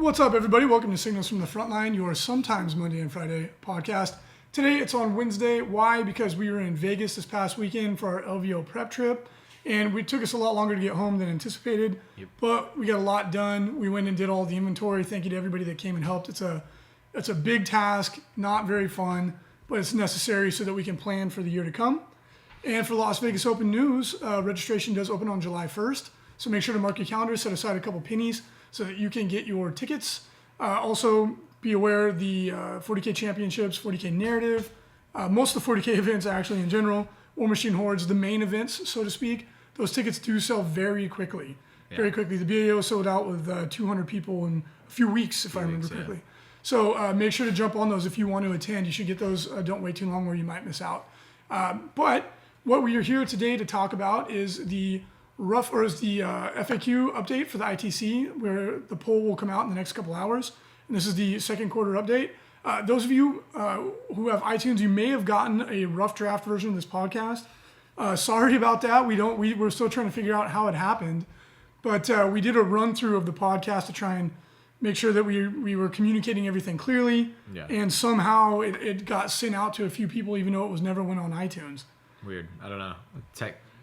What's up, everybody? Welcome to Signals from the Frontline, your sometimes Monday and Friday podcast. Today, it's on Wednesday. Why? Because we were in Vegas this past weekend for our LVO prep trip, and it took us a lot longer to get home than anticipated, but we got a lot done. We went and did all the inventory. Thank you to everybody that came and helped. It's a big task, not very fun, but it's necessary so that we can plan for the year to come. And for Las Vegas Open news, registration does open on July 1st, so make sure to mark your calendar, set aside a couple pennies so that you can get your tickets. Also, be aware the 40K Championships, 40K Narrative, most of the 40K events actually in general, War Machine Hordes, the main events, so to speak, those tickets do sell very quickly. Very quickly. The BAO sold out with 200 people in a few weeks, if I remember correctly. So make sure to jump on those if you want to attend. You should get those. Don't wait too long or you might miss out. But what we are here today to talk about is the FAQ update for the ITC, where the poll will come out in the next couple hours. And this is the second quarter update. Those of you who have iTunes, you may have gotten a rough draft version of this podcast. Sorry about that. We're still trying to figure out how it happened. But we did a run through of the podcast to try and make sure that we were communicating everything clearly. Yeah. And somehow it got sent out to a few people, even though it was never went on iTunes. Weird. I don't know.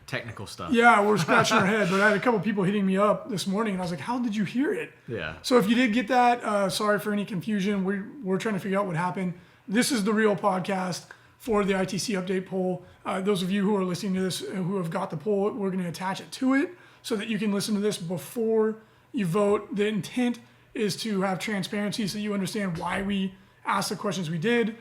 Technical stuff. Yeah, we're scratching our head, but I had a couple people hitting me up this morning, and I was like, how did you hear it? Yeah. So if you did get that, sorry for any confusion. We're trying to figure out what happened. This is the real podcast for the ITC update poll. Those of you who are listening to this who have got the poll, we're going to attach it to it so that you can listen to this before you vote. The intent is to have transparency so you understand why we asked the questions we did,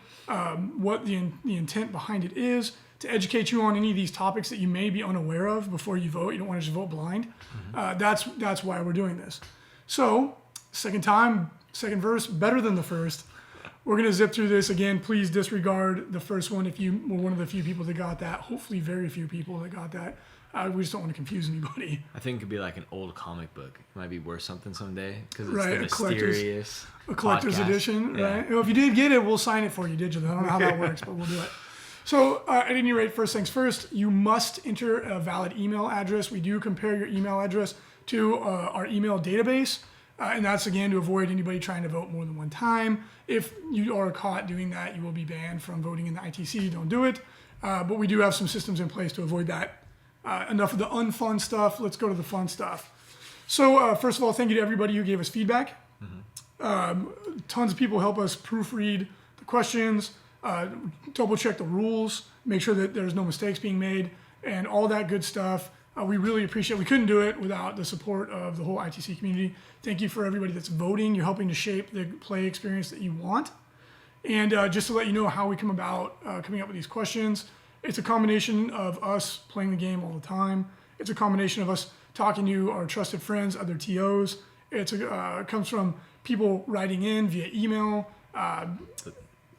what the intent behind it is, to educate you on any of these topics that you may be unaware of before you vote. You don't want to just vote blind. That's why we're doing this. So, second time, second verse, better than the first. We're going to zip through this again. Please disregard the first one if you were one of the few people that got that. Hopefully very few people that got that. We just don't want to confuse anybody. I think it could be like an old comic book. It might be worth something someday because it's the mysterious a collector's podcast. Edition, right? Well, if you did get it, we'll sign it for you digitally. I don't know how that works, but we'll do it. So at any rate, first things first, you must enter a valid email address. We do compare your email address to our email database. And that's, again, to avoid anybody trying to vote more than one time. If you are caught doing that, you will be banned from voting in the ITC. Don't do it. But we do have some systems in place to avoid that. Enough of the unfun stuff. Let's go to the fun stuff. So first of all, thank you to everybody who gave us feedback. Tons of people help us proofread the questions, double check the rules, make sure that there's no mistakes being made, and all that good stuff. We really appreciate it. We couldn't do it without the support of the whole ITC community. Thank you for everybody that's voting. You're helping to shape the play experience that you want. And just to let you know how we come about coming up with these questions, it's a combination of us playing the game all the time. It's a combination of us talking to our trusted friends, other TOs. It comes from people writing in via email.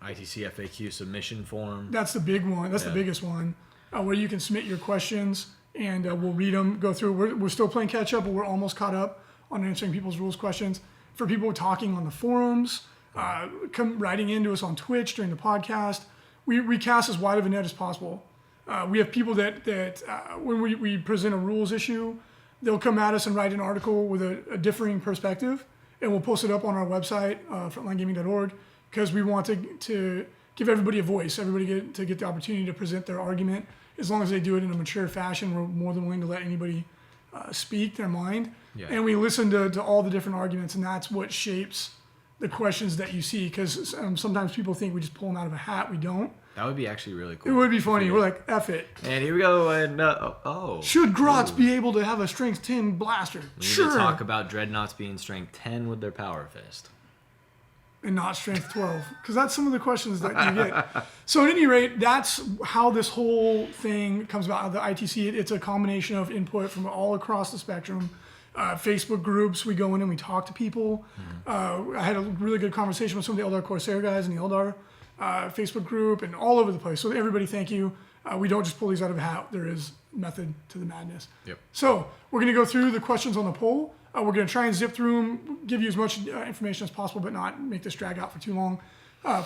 ITC FAQ submission form. That's the big one. That's the biggest one, where you can submit your questions and we'll read them, go through. We're still playing catch up, but we're almost caught up on answering people's rules questions. For people talking on the forums, come writing into us on Twitch during the podcast. We cast as wide of a net as possible. We have people that when we present a rules issue, they'll come at us and write an article with a differing perspective, and we'll post it up on our website, frontlinegaming.org. Because we want to give everybody a voice, everybody get the opportunity to present their argument. As long as they do it in a mature fashion, we're more than willing to let anybody speak their mind. Yeah. And we listen to all the different arguments, and that's what shapes the questions that you see. Because sometimes people think we just pull them out of a hat. We don't. That would be actually really cool. It would be funny. We're like, F it. And here we go. And should Grots be able to have a strength 10 blaster? We need to talk about Dreadnoughts being strength 10 with their power fist. And not strength 12, because that's some of the questions that you get. So at any rate, that's how this whole thing comes about. The ITC, it's a combination of input from all across the spectrum. Facebook groups, we go in and we talk to people. I had a really good conversation with some of the Eldar Corsair guys in the Eldar Facebook group and all over the place. So everybody, thank you. We don't just pull these out of a hat. There is method to the madness. Yep. So we're going to go through the questions on the poll. We're going to try and zip through them, give you as much information as possible, but not make this drag out for too long.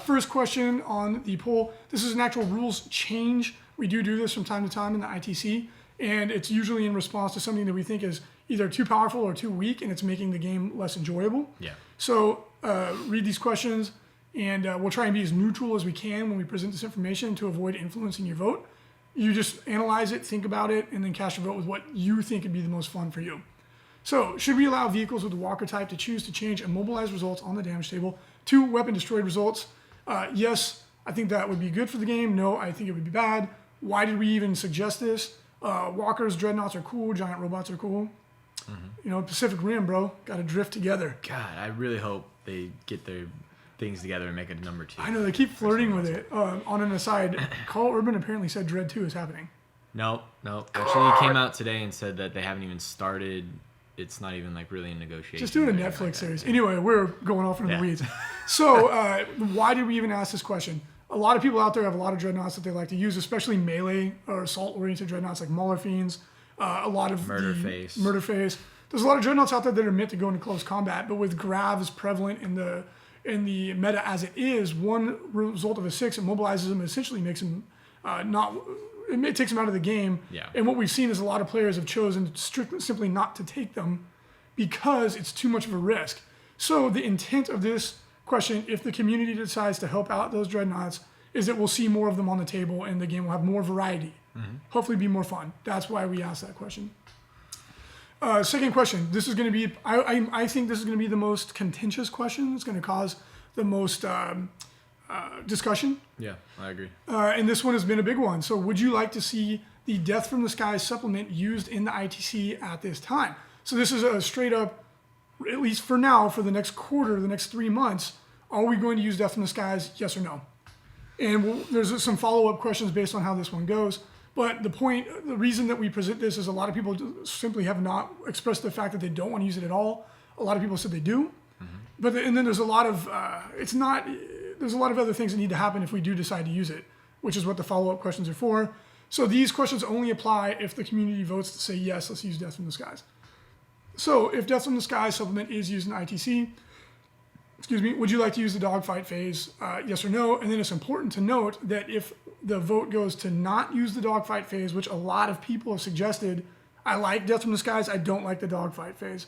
First question on the poll. This is an actual rules change. We do this from time to time in the ITC. and it's usually in response to something that we think is either too powerful or too weak, and it's making the game less enjoyable. Yeah. So read these questions, and we'll try and be as neutral as we can when we present this information to avoid influencing your vote. You just analyze it, think about it, and then cast your vote with what you think would be the most fun for you. So, should we allow vehicles with the walker type to choose to change immobilized results on the damage table to weapon destroyed results? Yes, I think that would be good for the game. No, I think it would be bad. Why did we even suggest this? Walkers, dreadnoughts are cool. Giant robots are cool. You know, Pacific Rim, bro. Got to drift together. God, I really hope they get their things together and make a number 2. I know, they keep flirting with it. On an aside, Carl Urban apparently said Dread 2 is happening. Nope. Actually, he came out today and said that they haven't even started. It's not even like really in negotiation. Just doing a Netflix series. Anyway, we're going off into the weeds. So why did we even ask this question? A lot of people out there have a lot of dreadnoughts that they like to use, especially melee or assault-oriented dreadnoughts like Mauler Fiends. A lot of Murder Face. There's a lot of dreadnoughts out there that are meant to go into close combat, but with Gravs prevalent in the meta as it is, one result of a 6 immobilizes him and essentially makes him it takes them out of the game. Yeah. And what we've seen is a lot of players have chosen simply not to take them because it's too much of a risk. So the intent of this question, if the community decides to help out those dreadnoughts, is that we'll see more of them on the table and the game will have more variety. Hopefully be more fun. That's why we asked that question. Second question. This is going to be, I think this is going to be the most contentious question. It's going to cause the most discussion. Yeah, I agree. And this one has been a big one. So would you like to see the Death from the Skies supplement used in the ITC at this time? So this is a straight up, at least for now, for the next quarter, the next 3 months, are we going to use Death from the Skies, yes or no? And there's some follow-up questions based on how this one goes. But the reason that we present this is a lot of people simply have not expressed the fact that they don't want to use it at all. A lot of people said they do. And then there's a lot of, there's a lot of other things that need to happen if we do decide to use it, which is what the follow-up questions are for. So these questions only apply if the community votes to say, yes, let's use Death from the Skies. So if Death from the Skies supplement is used in ITC, would you like to use the dogfight phase, yes or no? And then it's important to note that if the vote goes to not use the dogfight phase, which a lot of people have suggested, I like Death from the Skies, I don't like the dogfight phase.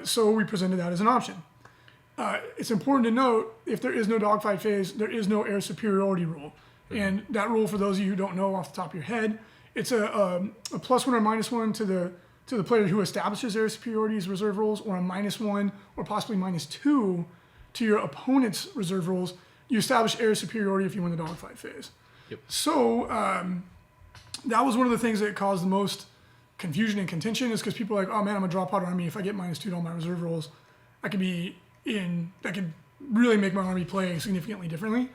So we presented that as an option. It's important to note, if there is no dogfight phase, there is no air superiority rule. And that rule, for those of you who don't know off the top of your head, it's a +1 or -1 to the player who establishes air superiority as reserve rules, or a -1 or possibly -2 to your opponent's reserve rules. You establish air superiority if you win the dogfight phase. Yep. So that was one of the things that caused the most confusion and contention, is because people are like, oh man, I'm a drop pod army. If I get -2 to all my reserve rolls, I could really make my army play significantly differently.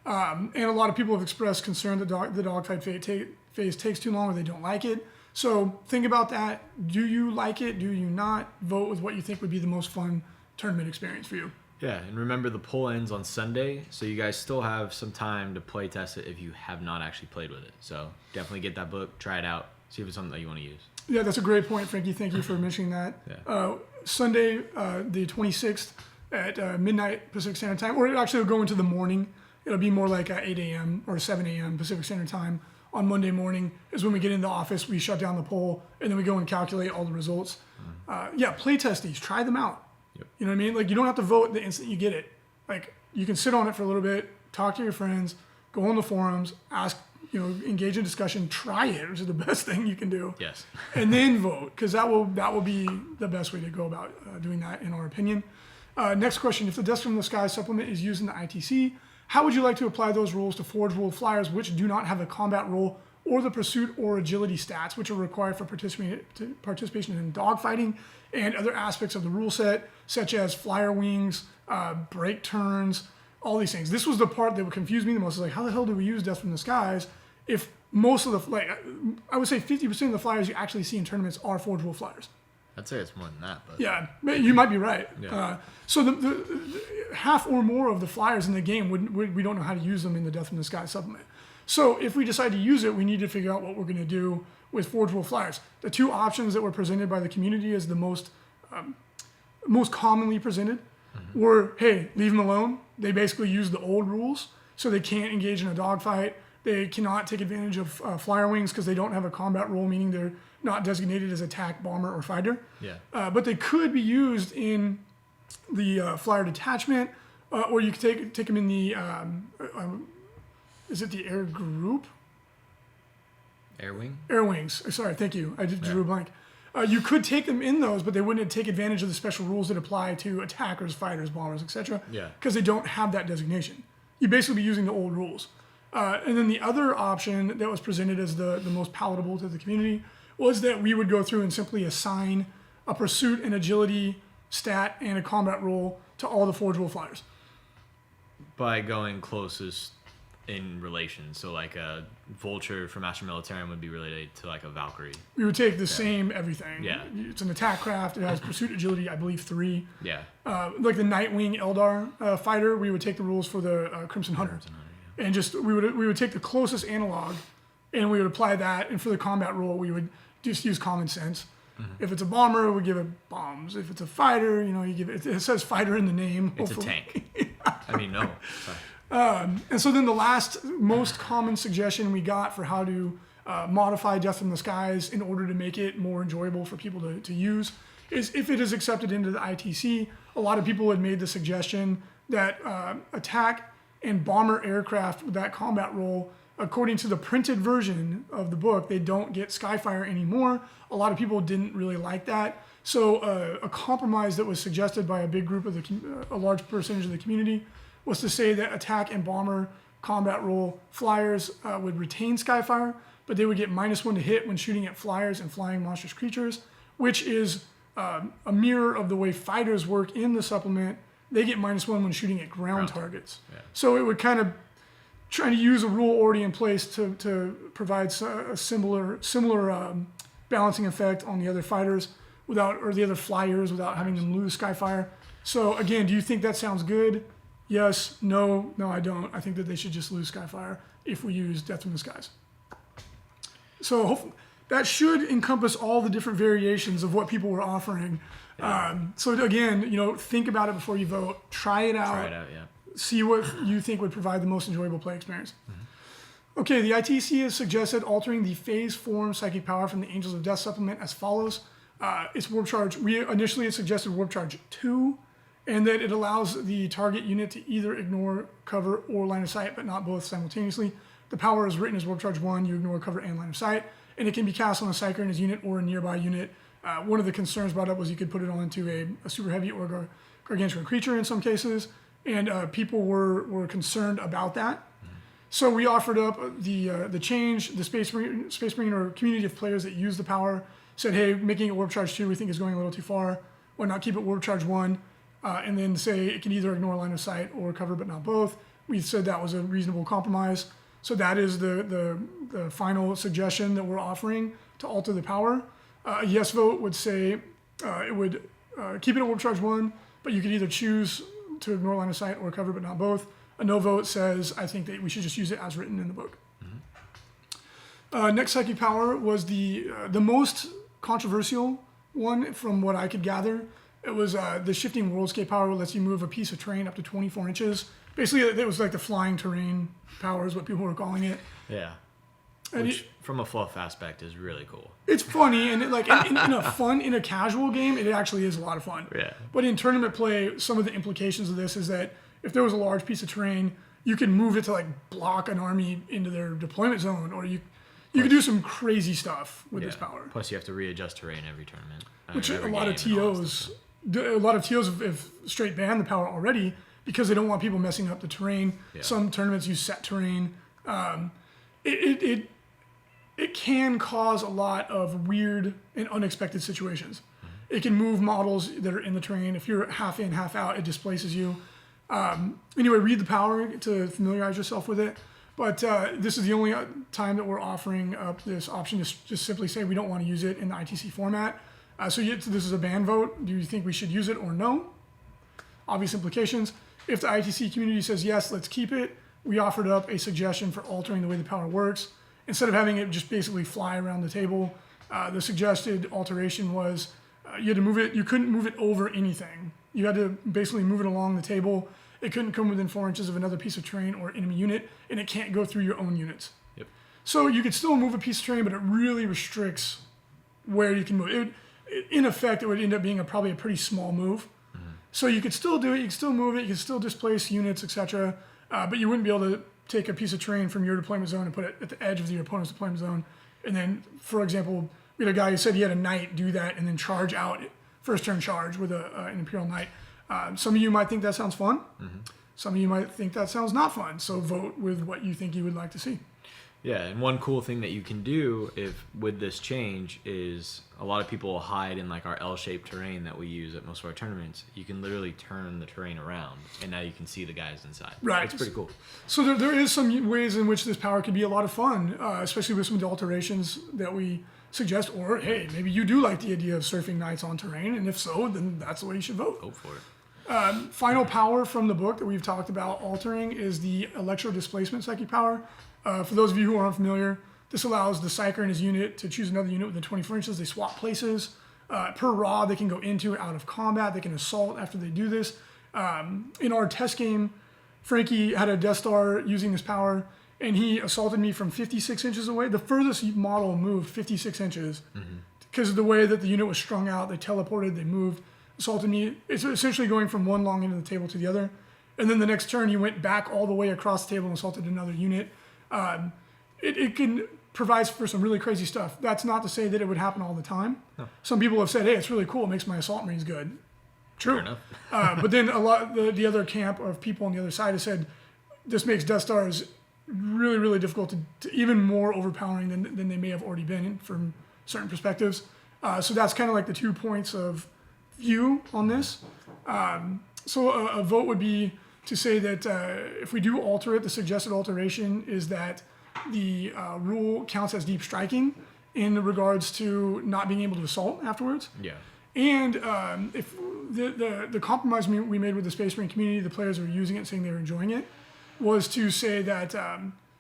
And a lot of people have expressed concern that the dogfight phase takes too long, or they don't like it. So think about that. Do you like it? Do you not? Vote with what you think would be the most fun tournament experience for you. Yeah, and remember the poll ends on Sunday, so you guys still have some time to play test it if you have not actually played with it. So definitely get that book, try it out, see if it's something that you want to use. Yeah, that's a great point, Frankie. Thank you for mentioning that. Yeah. Sunday, the 26th at midnight Pacific Standard Time, or it actually will go into the morning. It'll be more like 8 a.m. or 7 a.m. Pacific Standard Time on Monday morning is when we get in the office, we shut down the poll, and then we go and calculate all the results. Play test these, try them out. Yep. You know what I mean? Like, you don't have to vote the instant you get it. Like, you can sit on it for a little bit, talk to your friends, go on the forums, ask, engage in discussion, try it, which is the best thing you can do. Yes. And then vote, because that will be the best way to go about doing that, in our opinion. Next question: if the Death from the Sky supplement is used in the ITC, how would you like to apply those rules to Forge World flyers which do not have a combat role or the pursuit or agility stats, which are required for participation in dogfighting and other aspects of the rule set, such as flyer wings, break turns, all these things? This was the part that would confuse me the most. Is like, how the hell do we use Death from the Skies if most of I would say 50% of the flyers you actually see in tournaments are Forge World flyers? I'd say it's more than that, but yeah, you might be right. Yeah. So the half or more of the flyers in the game we don't know how to use them in the Death from the Sky supplement. So if we decide to use it, we need to figure out what we're going to do with Forge World flyers. The two options that were presented by the community as the most commonly presented were, hey, leave them alone. They basically use the old rules, so they can't engage in a dogfight. They cannot take advantage of flyer wings because they don't have a combat role, meaning they're not designated as attack, bomber, or fighter. Yeah. But they could be used in the flyer detachment, or you could take them in the, is it the air group? Air wing? Air wings. Sorry, thank you. I just drew a blank. You could take them in those, but they wouldn't take advantage of the special rules that apply to attackers, fighters, bombers, etc. Yeah. Because they don't have that designation. You'd basically be using the old rules. And then the other option that was presented as the most palatable to the community was that we would go through and simply assign a pursuit and agility stat and a combat role to all the Forge Rule flyers. By going closest in relation. So like a Vulture from Master Militarium would be related to like a Valkyrie. We would take the same everything. Yeah. It's an attack craft. It has pursuit agility, I believe, 3. Yeah. Like the Nightwing Eldar fighter, we would take the rules for the Crimson Hunter. And just we would take the closest analog and we would apply that. And for the combat rule, we would just use common sense. If it's a bomber, we give it bombs. If it's a fighter, you give it says fighter in the name. It's hopefully. a tank. I mean, no. Sorry. And so then the last most common suggestion we got for how to modify Death from the Skies in order to make it more enjoyable for people to use is if it is accepted into the ITC. A lot of people had made the suggestion that attack and bomber aircraft with that combat role, according to the printed version of the book, they don't get Skyfire anymore. A lot of people didn't really like that. So a compromise that was suggested by a big group of a large percentage of the community was to say that attack and bomber combat role flyers would retain Skyfire, but they would get -1 to hit when shooting at flyers and flying monstrous creatures, which is a mirror of the way fighters work in the supplement. They get -1 when shooting at ground targets. Yeah. So it would kind of try to use a rule already in place to provide a similar balancing effect on the other fighters or the other flyers without having them lose Skyfire. So again, do you think that sounds good? Yes, no, I don't. I think that they should just lose Skyfire if we use Death from the Skies. So hopefully, that should encompass all the different variations of what people were offering. So again, think about it before you vote. Try it out. Try it out, yeah. See what you think would provide the most enjoyable play experience. Okay, the ITC has suggested altering the phase form psychic power from the Angels of Death supplement as follows. It's warp charge. We initially had suggested warp charge 2, and that it allows the target unit to either ignore cover or line of sight, but not both simultaneously. The power is written as warp charge 1, you ignore cover and line of sight, and it can be cast on a Psyker in his unit or a nearby unit. One of the concerns brought up was you could put it onto a super heavy or gargantuan creature in some cases, and people were concerned about that. So we offered up the change. The Space Marine or community of players that use the power said, hey, making it warp charge 2 we think is going a little too far. Why not keep it warp charge 1? And then say it can either ignore line of sight or cover, but not both. We said that was a reasonable compromise. So that is the final suggestion that we're offering to alter the power. A yes vote would say it would keep it at warp charge 1, but you could either choose to ignore line of sight or cover, but not both. A no vote says I think that we should just use it as written in the book. Next psychic power was the most controversial one from what I could gather. It was the shifting worldscape power lets you move a piece of terrain up to 24 inches. Basically, it was like the flying terrain power is what people were calling it. Yeah. And Which, from a fluff aspect, is really cool. It's funny, and in a casual game, it actually is a lot of fun. Yeah. But in tournament play, some of the implications of this is that if there was a large piece of terrain, you can move it to block an army into their deployment zone, or you could do some crazy stuff with this power. Plus, you have to readjust terrain every tournament. Which a lot of TOs have straight banned the power already because they don't want people messing up the terrain. Yeah. Some tournaments use set terrain. It can cause a lot of weird and unexpected situations. It can move models that are in the terrain. If you're half in, half out, it displaces you. Anyway, read the power to familiarize yourself with it. But this is the only time that we're offering up this option to just simply say we don't want to use it in the ITC format. So this is a ban vote. Do you think we should use it or no? Obvious implications. If the ITC community says yes, let's keep it, we offered up a suggestion for altering the way the power works. Instead of having it just basically fly around the table, the suggested alteration was you had to move it. You couldn't move it over anything. You had to basically move it along the table it couldn't come within 4 inches of another piece of terrain or enemy unit, and it can't go through your own units. Yep. So you could still move a piece of terrain, but it really restricts where you can move. In effect, it would end up being probably a pretty small move. So you could still do it, you could still move it, you could still displace units, etc. But you wouldn't be able to take a piece of terrain from your deployment zone and put it at the edge of your opponent's deployment zone. And then, for example, we had a guy who said he had a knight do that and then charge out, first turn charge with an Imperial Knight. Some of you might think that sounds fun. Some of you might think that sounds not fun. So vote with what you think you would like to see. Yeah, and one cool thing that you can do with this change is a lot of people will hide in like our L-shaped terrain that we use at most of our tournaments. You can literally turn the terrain around, and now you can see the guys inside. Right. It's pretty cool. So there is some ways in which this power could be a lot of fun, especially with some of the alterations that we suggest. Or, hey, maybe you do like the idea of surfing knights on terrain, and if so, then that's the way you should vote. Vote for it. Final power from the book that we've talked about altering is the electro displacement psychic power. For those of you who aren't familiar, this allows the psyker and his unit to choose another unit within 24 inches. They swap places. Per raw, they can go into or out of combat. They can assault after they do this. In our test game, Frankie had a Death Star using this power, and he assaulted me from 56 inches away. The furthest model moved 56 inches because of the way that the unit was strung out. They teleported, they moved, assaulted me. It's essentially going from one long end of the table to the other. And then the next turn, he went back all the way across the table and assaulted another unit. It can provide for some really crazy stuff. That's not to say that it would happen all the time. No. Some people have said, hey, it's really cool. It makes my assault marines good. True. Fair enough. But then a lot the other camp of people on the other side have said this makes Death Stars really, really difficult to even more overpowering than they may have already been from certain perspectives. So that's kind of like the 2 points of view on this. So a vote would be to say that if we do alter it, the suggested alteration is that the rule counts as deep striking in regards to not being able to assault afterwards. Yeah. And if the compromise we made with the Space Marine community, the players were using it, saying they were enjoying it, was to say that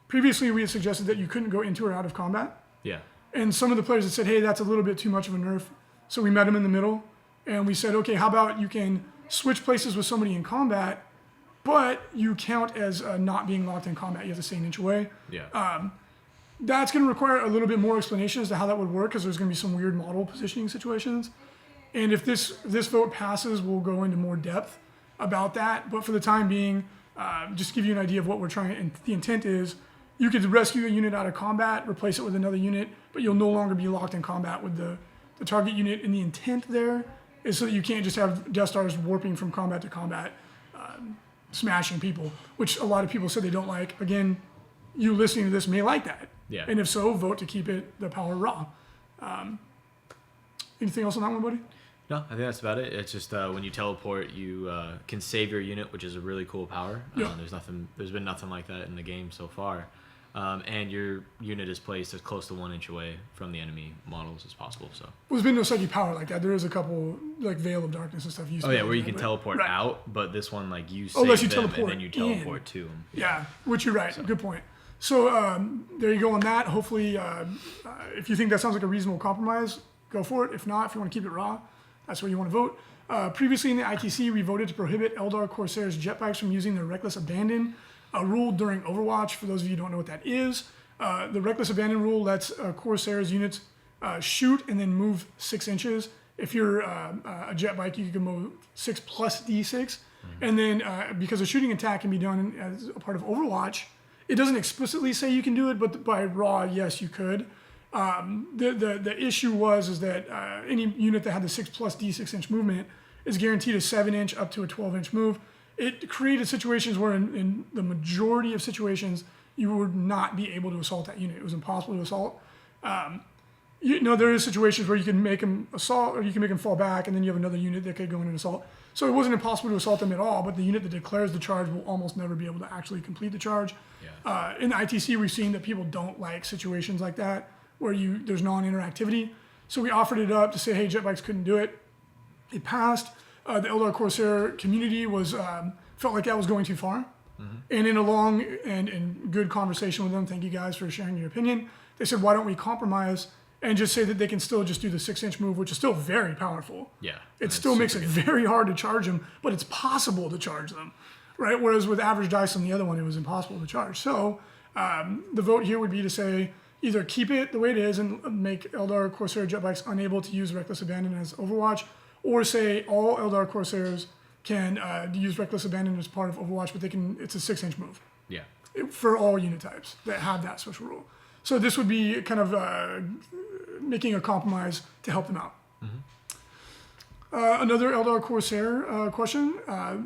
previously we had suggested that you couldn't go into or out of combat. Yeah. And some of the players had said, hey, that's a little bit too much of a nerf. So we met them in the middle, and we said, okay, how about you can switch places with somebody in combat, but you count as not being locked in combat. You have to stay an inch away. Yeah. That's going to require a little bit more explanation as to how that would work, because there's going to be some weird model positioning situations. And if this vote passes, we'll go into more depth about that. But for the time being, just to give you an idea of what we're trying, and the intent is you could rescue a unit out of combat, replace it with another unit, but you'll no longer be locked in combat with the target unit. And the intent there is so that you can't just have Death Stars warping from combat to combat, smashing people, which a lot of people said they don't like. Again, you listening to this may like that. Yeah. And if so, vote to keep it the power raw. Anything else on that one, buddy? No, I think that's about it. It's just when you teleport, you can save your unit, which is a really cool power. Yeah. There's been nothing like that in the game so far. And your unit is placed as close to 1 inch away from the enemy models as possible. So. Well, there's been no psychic power like that. There is a couple, like Veil of Darkness and stuff. Oh yeah, where you can teleport out, but this one, like you save unless you them teleport and then you teleport to them. Yeah, which you're right. So. Good point. So there you go on that. Hopefully, if you think that sounds like a reasonable compromise, go for it. If not, if you want to keep it raw, that's where you want to vote. Previously in the ITC, we voted to prohibit Eldar Corsairs jetbikes from using their reckless abandon rule during Overwatch. For those of you who don't know what that is, the reckless abandon rule lets Corsairs units shoot and then move 6 inches. If you're a jet bike, you can move 6 plus D6. And then because a shooting attack can be done as a part of Overwatch, it doesn't explicitly say you can do it, but by raw, yes, you could. The issue was that any unit that had the 6 plus D6 inch movement is guaranteed a 7 inch up to a 12 inch move. It created situations where in the majority of situations, you would not be able to assault that unit. It was impossible to assault. There is situations where you can make them assault, or you can make them fall back, and then you have another unit that could go in and assault. So it wasn't impossible to assault them at all, but the unit that declares the charge will almost never be able to actually complete the charge. Yeah. In the ITC, we've seen that people don't like situations like that, where there's non-interactivity. So we offered it up to say, hey, jetbikes couldn't do it. It passed. The Eldar Corsair community felt like that was going too far. Mm-hmm. And in a long and good conversation with them, thank you guys for sharing your opinion, they said, why don't we compromise and just say that they can still just do the 6 inch move, which is still very powerful. Yeah. It still makes it very hard to charge them, but it's possible to charge them. right? Whereas with average dice on the other one, it was impossible to charge. So the vote here would be to say either keep it the way it is and make Eldar Corsair jet bikes unable to use Reckless Abandon as Overwatch, or say all Eldar Corsairs can use Reckless Abandon as part of Overwatch, but it's a 6-inch move. Yeah. For all unit types that have that special rule. So this would be kind of making a compromise to help them out. Another Eldar Corsair question.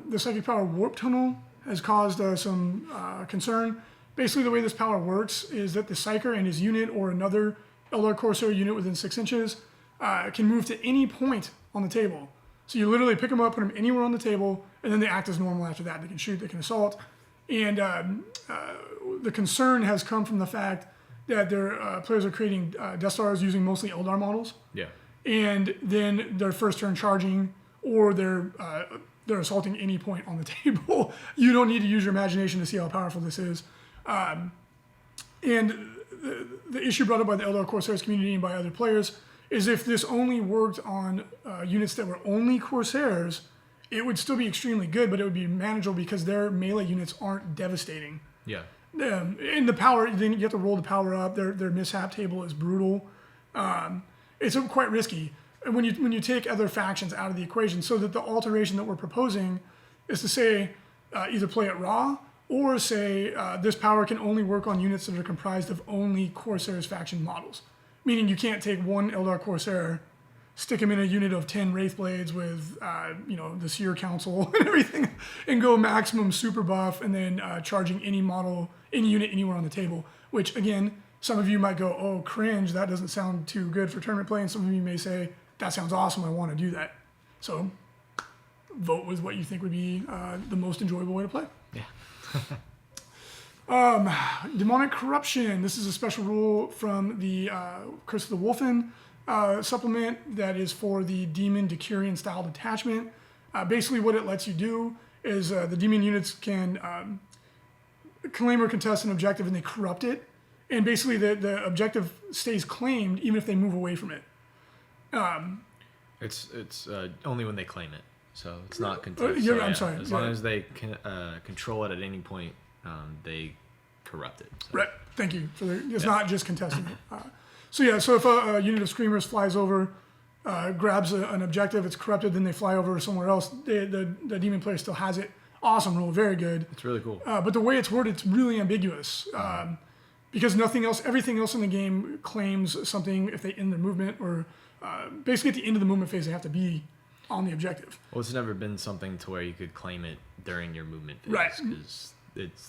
The Psychic Power Warp Tunnel has caused some concern. Basically, the way this power works is that the Psyker and his unit or another Eldar Corsair unit within 6 inches can move to any point on the table. So you literally pick them up, put them anywhere on the table, and then they act as normal after that. They can shoot, they can assault. And the concern has come from the fact that their players are creating Death Stars using mostly Eldar models. Yeah. And then their first turn charging, or they're assaulting any point on the table. You don't need to use your imagination to see how powerful this is. And the issue brought up by the Eldar Corsairs community and by other players is if this only worked on units that were only Corsairs, it would still be extremely good, but it would be manageable because their melee units aren't devastating. Yeah. And the power, then you have to roll the power up. Their mishap table is brutal. It's quite risky. And when you take other factions out of the equation, so that the alteration that we're proposing is to say either play it raw or say this power can only work on units that are comprised of only Corsairs faction models. Meaning you can't take one Eldar Corsair, stick him in a unit of 10 Wraithblades with the Seer Council and everything, and go maximum super buff and then charging any model, any unit anywhere on the table. Which again, some of you might go, oh, cringe, that doesn't sound too good for tournament play. And some of you may say, that sounds awesome, I want to do that. So vote with what you think would be the most enjoyable way to play. Yeah. Demonic Corruption. This is a special rule from the Curse of the Wolfen supplement that is for the Demon Decurion style detachment. Basically what it lets you do is the demon units can claim or contest an objective and they corrupt it. And basically the objective stays claimed even if they move away from it. It's only when they claim it. So it's not contested. I'm sorry. As long as they can control it at any point, they corrupt it. So. Right. Thank you. So it's not just contesting it. So if a unit of Screamers flies over, grabs an objective, it's corrupted, then they fly over somewhere else, the demon player still has it. Awesome rule. Very good. It's really cool. But the way it's worded, it's really ambiguous. Because everything else in the game claims something if they end their movement, or basically at the end of the movement phase, they have to be on the objective. Well, it's never been something to where you could claim it during your movement phase. Right. Because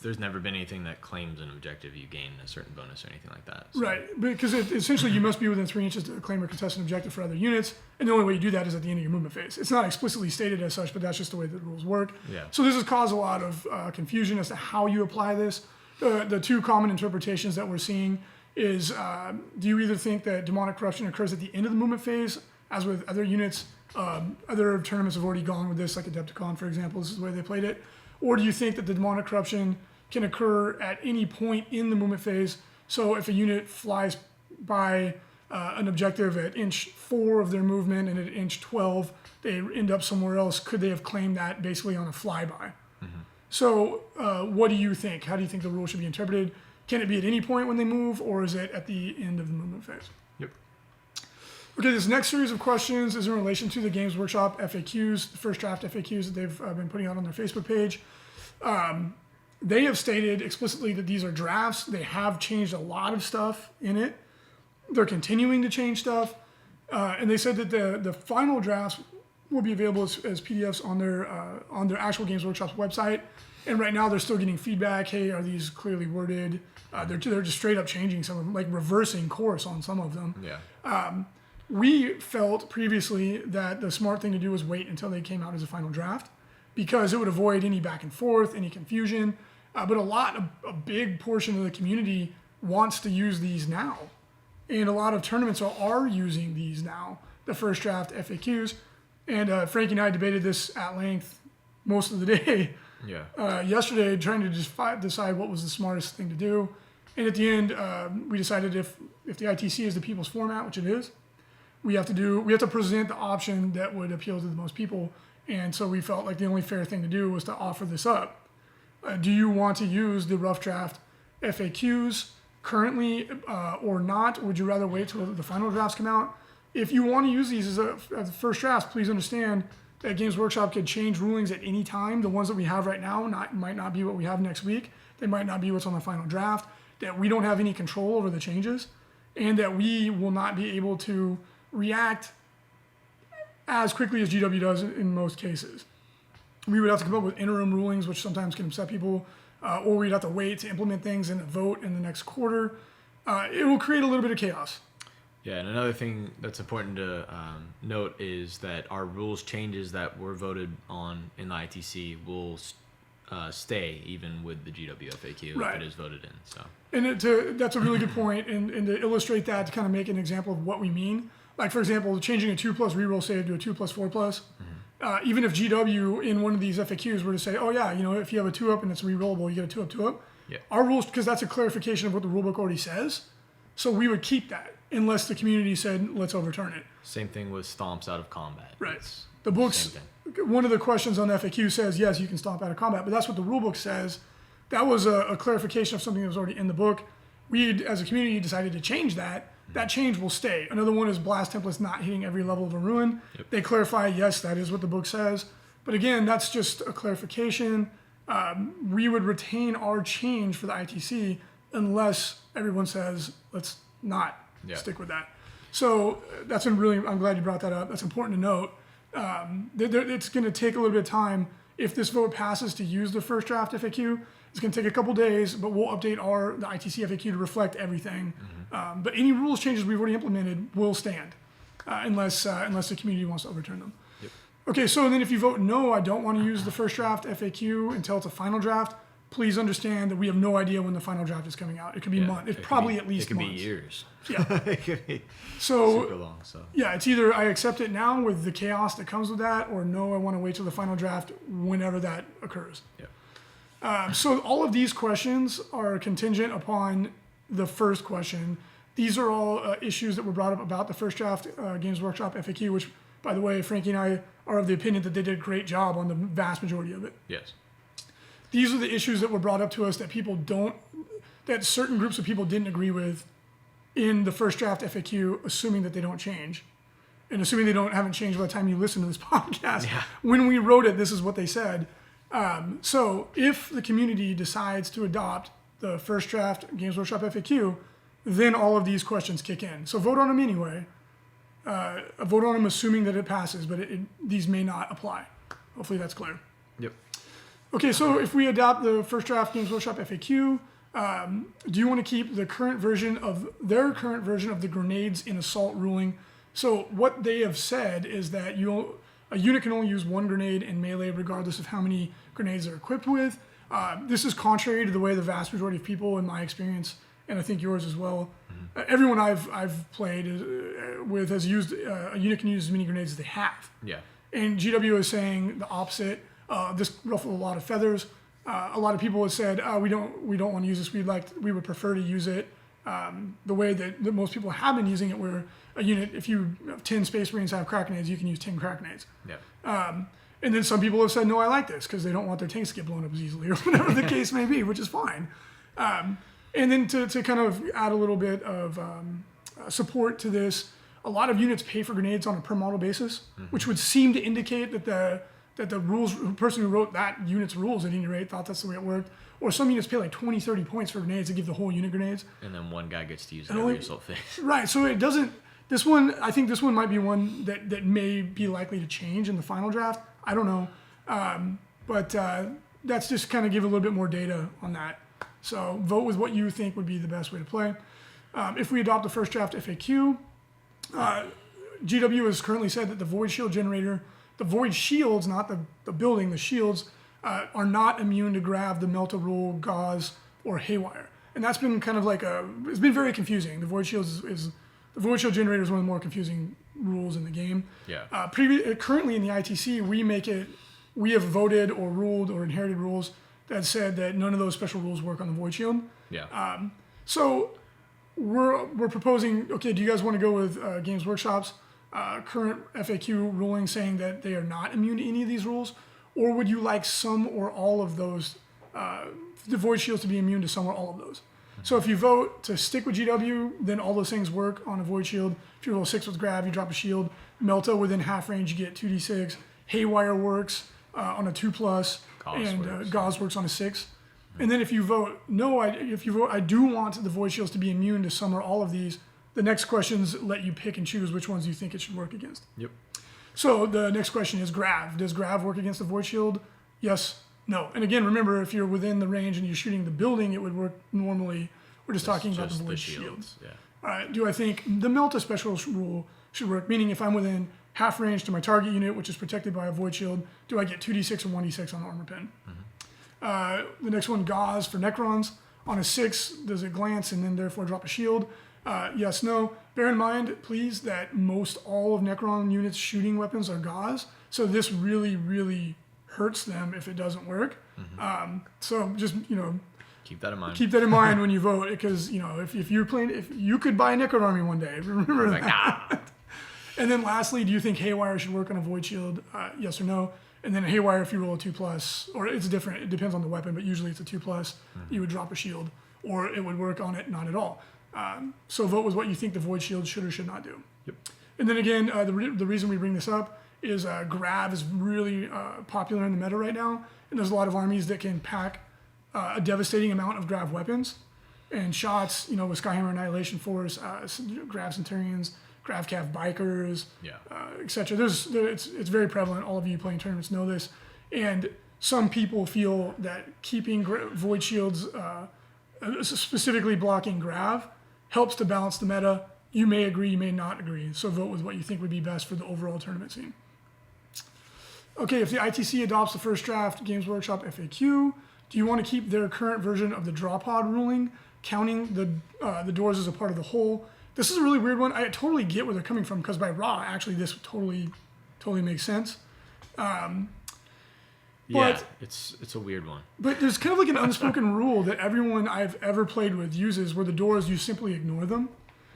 there's never been anything that claims an objective you gain a certain bonus or anything like that. So. Right. Because essentially you must be within 3 inches to claim or contest an objective for other units, and the only way you do that is at the end of your movement phase. It's not explicitly stated as such, but that's just the way the rules work. Yeah. So this has caused a lot of confusion as to how you apply this. The two common interpretations that we're seeing is do you either think that demonic corruption occurs at the end of the movement phase, as with other units, other tournaments have already gone with this, like Adepticon, for example, this is the way they played it, or do you think that the demonic corruption can occur at any point in the movement phase? So if a unit flies by an objective at inch 4 of their movement and at inch 12 they end up somewhere else, could they have claimed that basically on a flyby? So what do you think? How do you think the rule should be interpreted? Can it be at any point when they move, or is it at the end of the movement phase? Yep. Okay, this next series of questions is in relation to the Games Workshop FAQs, the first draft FAQs that they've been putting out on their Facebook page. They have stated explicitly that these are drafts. They have changed a lot of stuff in it. They're continuing to change stuff. And they said that the final drafts will be available as PDFs on their actual Games Workshop's website. And right now they're still getting feedback. Hey, are these clearly worded? They're just straight up changing some of them, like reversing course on some of them. Yeah. We felt previously that the smart thing to do was wait until they came out as a final draft, because it would avoid any back and forth, any confusion. But a big portion of the community wants to use these now. And a lot of tournaments are using these now, the first draft FAQs. And Frankie and I debated this at length most of the day yesterday, trying to just decide what was the smartest thing to do. And at the end, we decided if the ITC is the people's format, which it is, we have to present the option that would appeal to the most people. And so we felt like the only fair thing to do was to offer this up. Do you want to use the rough draft FAQs currently or not? Would you rather wait till the final drafts come out? If you want to use these as a first draft, please understand that Games Workshop could change rulings at any time. The ones that we have right now might not be what we have next week. They might not be what's on the final draft. That we don't have any control over the changes, and that we will not be able to react as quickly as GW does in most cases. We would have to come up with interim rulings, which sometimes can upset people, or we'd have to wait to implement things and vote in the next quarter. It will create a little bit of chaos. Yeah, and another thing that's important to note is that our rules changes that were voted on in the ITC will stay even with the GW FAQ Right. if it is voted in. So. And that's a really good point, and to illustrate that, to kind of make an example of what we mean. Like, for example, changing a 2+ reroll save to a 2+ 4+. Even if GW in one of these FAQs were to say, oh yeah, if you have a 2-up and it's rerollable, you get a 2-up, 2-up. Yeah. Our rules, because that's a clarification of what the rulebook already says, so we would keep that unless the community said, let's overturn it. Same thing with stomps out of combat. Right. It's The books, same one of the questions on the FAQ says, yes, you can stomp out of combat, but that's what the rulebook says. That was a clarification of something that was already in the book. We, as a community, decided to change that. That change will stay. Another one is blast templates not hitting every level of a ruin. Yep. They clarify, yes, that is what the book says. But again, that's just a clarification. We would retain our change for the ITC unless everyone says, let's not stick with that. So that's I'm glad you brought that up. That's important to note. It's going to take a little bit of time. If this vote passes to use the first draft FAQ, it's going to take a couple days, but we'll update the ITC FAQ to reflect everything. But any rules changes we've already implemented will stand unless the community wants to overturn them. Yep. Okay, so then if you vote no, I don't want to use the first draft FAQ until it's a final draft, please understand that we have no idea when the final draft is coming out. It could be months. It's probably at least months. It could be years. Yeah. It could be So super long. So yeah, it's either I accept it now with the chaos that comes with that, or no, I want to wait till the final draft whenever that occurs. yeah. So all of these questions are contingent upon the first question. These are all issues that were brought up about the first draft Games Workshop FAQ, which, by the way, Frankie and I are of the opinion that they did a great job on the vast majority of it. Yes. These are the issues that were brought up to us that certain groups of people didn't agree with in the first draft FAQ, assuming that they don't change. And assuming they haven't changed by the time you listen to this podcast. Yeah. When we wrote it, this is what they said. So if the community decides to adopt the first draft Games Workshop FAQ, then all of these questions kick in. So vote on them anyway. Vote on them assuming that it passes, but these may not apply. Hopefully that's clear. Yep. Okay, so if we adopt the first draft Games Workshop FAQ, do you want to keep their current version of the grenades in assault ruling? So what they have said is that a unit can only use one grenade in melee regardless of how many grenades they're equipped with. This is contrary to the way the vast majority of people, in my experience, and I think yours as well, everyone I've played with has used, a unit can use as many grenades as they have. Yeah. And GW is saying the opposite. This ruffled a lot of feathers. A lot of people have said, we don't want to use this. We would prefer to use it the way that most people have been using it, where a unit, if 10 Space Marines have crack grenades, you can use 10 crack grenades. Yeah. And then some people have said, no, I like this because they don't want their tanks to get blown up as easily, or whatever the case may be, which is fine. And then to kind of add a little bit of support to this, a lot of units pay for grenades on a per model basis, which would seem to indicate that the person who wrote that unit's rules at any rate thought that's the way it worked. Or some units pay like 20, 30 points for grenades to give the whole unit grenades. And then one guy gets to use every assault phase. Right, so it doesn't, I think this one might be one that may be likely to change in the final draft. I don't know. But that's just kind of give a little bit more data on that. So vote with what you think would be the best way to play. If we adopt the first draft FAQ, GW has currently said that the Void Shield generator, the Void Shields, not the building, the shields, are not immune to Grav, the Melta Rule, Gauze, or Haywire. And that's been kind of like it's been very confusing. The Void Shields the Void Shield generator is one of the more confusing rules in the game. Yeah. Currently in the ITC, we have voted or ruled or inherited rules that said that none of those special rules work on the Void Shield. Yeah. So we're proposing, okay, do you guys want to go with Games Workshop's current FAQ ruling saying that they are not immune to any of these rules? Or would you like some or all of those the void shields to be immune to some or all of those. So if you vote to stick with GW, then all those things work on a void shield. If you roll 6 with grav, you drop a shield. Melta within half range, you get 2d6. Haywire works on a 2+, and Gauze works on a 6. And then if you vote no, I do want the void shields to be immune to some or all of these. The next questions let you pick and choose which ones you think it should work against. Yep. So the next question is grav. Does grav work against the void shield? Yes, no. And again, remember, if you're within the range and you're shooting the building, it would work normally. We're just talking about the void shields. Yeah. All right. Do I think the Melta special rule should work? Meaning, if I'm within half range to my target unit, which is protected by a void shield, do I get 2d6 or 1d6 on the armor pen? The next one, Gauze for Necrons. On a 6, does it glance and then therefore drop a shield? Yes, no. Bear in mind, please, that most all of Necron units' shooting weapons are Gauze. So this really, really hurts them if it doesn't work. So just, keep that in mind. Keep that in mind when you vote, because, if you're playing, if you could buy a Necron army one day, remember that. And then lastly, do you think Haywire should work on a void shield? Yes or no? And then Haywire, if you roll a 2+, or it's different, it depends on the weapon, but usually it's a 2+, you would drop a shield, or it would work on it not at all. So vote with what you think the void shield should or should not do. Yep. And then again, the reason we bring this up is grav is really popular in the meta right now, and there's a lot of armies that can pack a devastating amount of grav weapons and shots, with Skyhammer Annihilation Force, grav Centurions, grav Cav Bikers, etc. It's very prevalent. All of you playing tournaments know this, and some people feel that keeping void shields, specifically blocking grav, helps to balance the meta. You may agree, you may not agree. So vote with what you think would be best for the overall tournament scene. Okay, if the ITC adopts the first draft Games Workshop FAQ, do you want to keep their current version of the draw pod ruling, counting the doors as a part of the whole? This is a really weird one. I totally get where they're coming from, because by raw, actually, this totally makes sense. It's a weird one. But there's kind of like an unspoken rule that everyone I've ever played with uses, where the doors, you simply ignore them.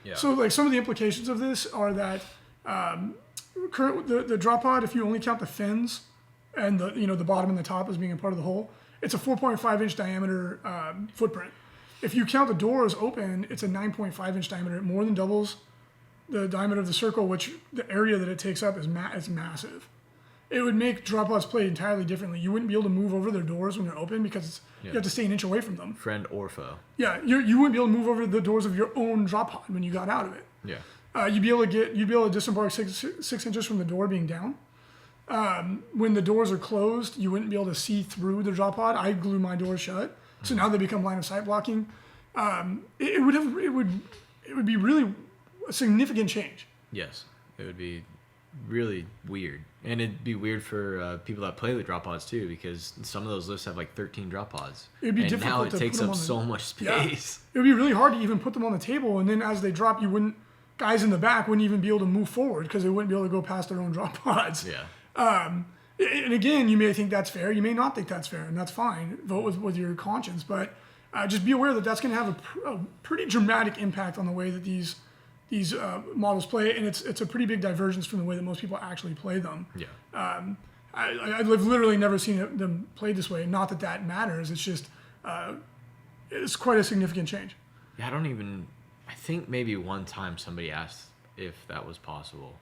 Yeah. So like some of the implications of this are that the draw pod, if you only count the fins and the bottom and the top as being a part of the whole, it's a 4.5-inch diameter footprint. If you count the doors open, it's a 9.5-inch diameter. It more than doubles the diameter of the circle, which the area that it takes up is massive. It would make draw pods play entirely differently. You wouldn't be able to move over their doors when they're open, because you have to stay an inch away from them. Friend or foe. Yeah, you wouldn't be able to move over the doors of your own draw pod when you got out of it. Yeah. You'd be able to disembark 6 inches from the door being down. When the doors are closed, you wouldn't be able to see through the draw pod. I glue my doors shut, so now they become line of sight blocking. It would be really a significant change. Yes, it would be really weird, and it'd be weird for people that play with drop pods too, because some of those lists have like 13 drop pods. It'd be and difficult now it to takes put them up on so much space. Yeah. It would be really hard to even put them on the table, and then as they drop, guys in the back wouldn't even be able to move forward, because they wouldn't be able to go past their own drop pods. Yeah. And again, you may think that's fair, you may not think that's fair, and that's fine. Vote with your conscience, but just be aware that that's going to have a pretty dramatic impact on the way that these models play, and it's a pretty big divergence from the way that most people actually play them. Yeah. I've literally never seen them played this way. Not that matters. It's just it's quite a significant change. Yeah, I think maybe one time somebody asked if that was possible,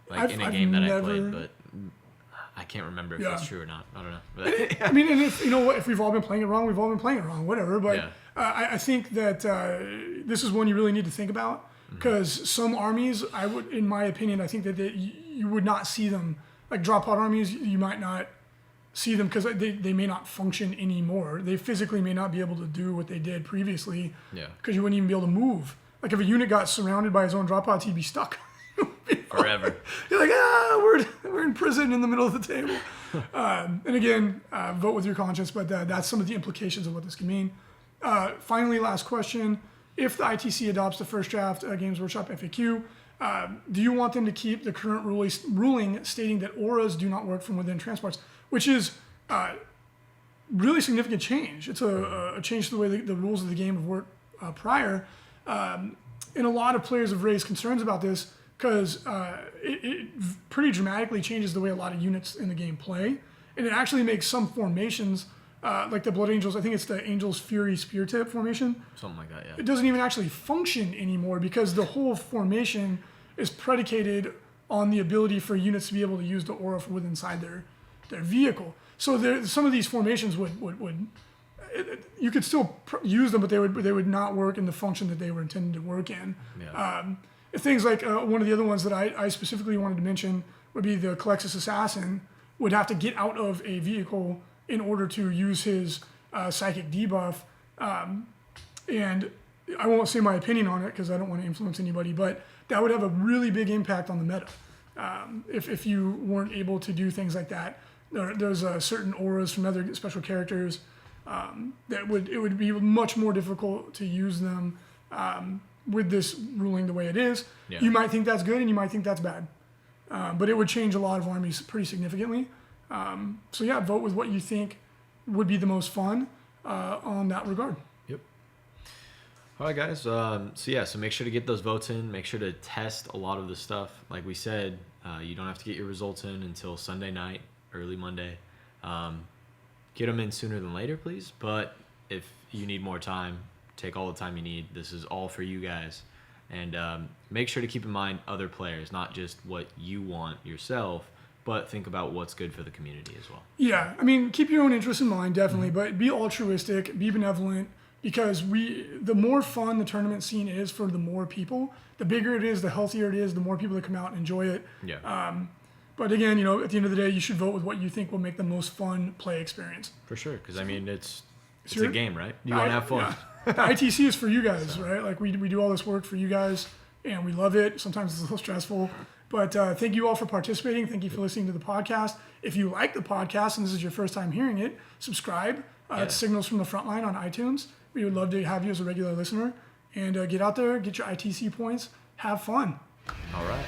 like in a game that I played, but I can't remember if that's true or not. I don't know. But, I mean, and if we've all been playing it wrong, we've all been playing it wrong, whatever. But I think that this is one you really need to think about, because some armies, in my opinion, I think that you would not see them, like drop pod armies, you might not see them because they may not function anymore. They physically may not be able to do what they did previously, because you wouldn't even be able to move. Like if a unit got surrounded by his own drop pods, he'd be stuck. Forever. You're like, we're in prison in the middle of the table. And again, vote with your conscience, but that's some of the implications of what this can mean. Finally, last question. If the ITC adopts the first draft Games Workshop FAQ, do you want them to keep the current ruling stating that auras do not work from within transports, which is really significant change. It's a change to the way the rules of the game have worked prior. And a lot of players have raised concerns about this, because it pretty dramatically changes the way a lot of units in the game play, and it actually makes some formations like the Blood Angels, I think it's the Angels Fury Spear Tip formation. Something like that, yeah. It doesn't even actually function anymore because the whole formation is predicated on the ability for units to be able to use the aura from within inside their vehicle. So some of these formations would you could still use them, but they would not work in the function that they were intended to work in. Yeah. Things like one of the other ones that I specifically wanted to mention would be the Calexis Assassin would have to get out of a vehicle in order to use his psychic debuff. And I won't say my opinion on it because I don't want to influence anybody, but that would have a really big impact on the meta if you weren't able to do things like that. There's certain auras from other special characters that it would be much more difficult to use them with this ruling the way it is. Yeah. You might think that's good and you might think that's bad, but it would change a lot of armies pretty significantly. So yeah, vote with what you think would be the most fun on that regard. Yep. All right, guys. So make sure to get those votes in. Make sure to test a lot of the stuff. Like we said, you don't have to get your results in until Sunday night, early Monday. Get them in sooner than later, please. But if you need more time, take all the time you need. This is all for you guys. And make sure to keep in mind other players, not just what you want yourself, but think about what's good for the community as well. Yeah, I mean, keep your own interests in mind, definitely, but be altruistic, be benevolent, because the more fun the tournament scene is for the more people, the bigger it is, the healthier it is, the more people that come out and enjoy it. Yeah. But again, at the end of the day, you should vote with what you think will make the most fun play experience. For sure, because I mean, it's Sure. a game, right? You want to have fun. Yeah. The ITC is for you guys, right? Like we do all this work for you guys, and we love it. Sometimes it's a little stressful, but thank you all for participating. Thank you for listening to the podcast. If you like the podcast and this is your first time hearing it, subscribe. It's Signals from the Frontline on iTunes. We would love to have you as a regular listener, and get out there, get your ITC points, have fun. All right.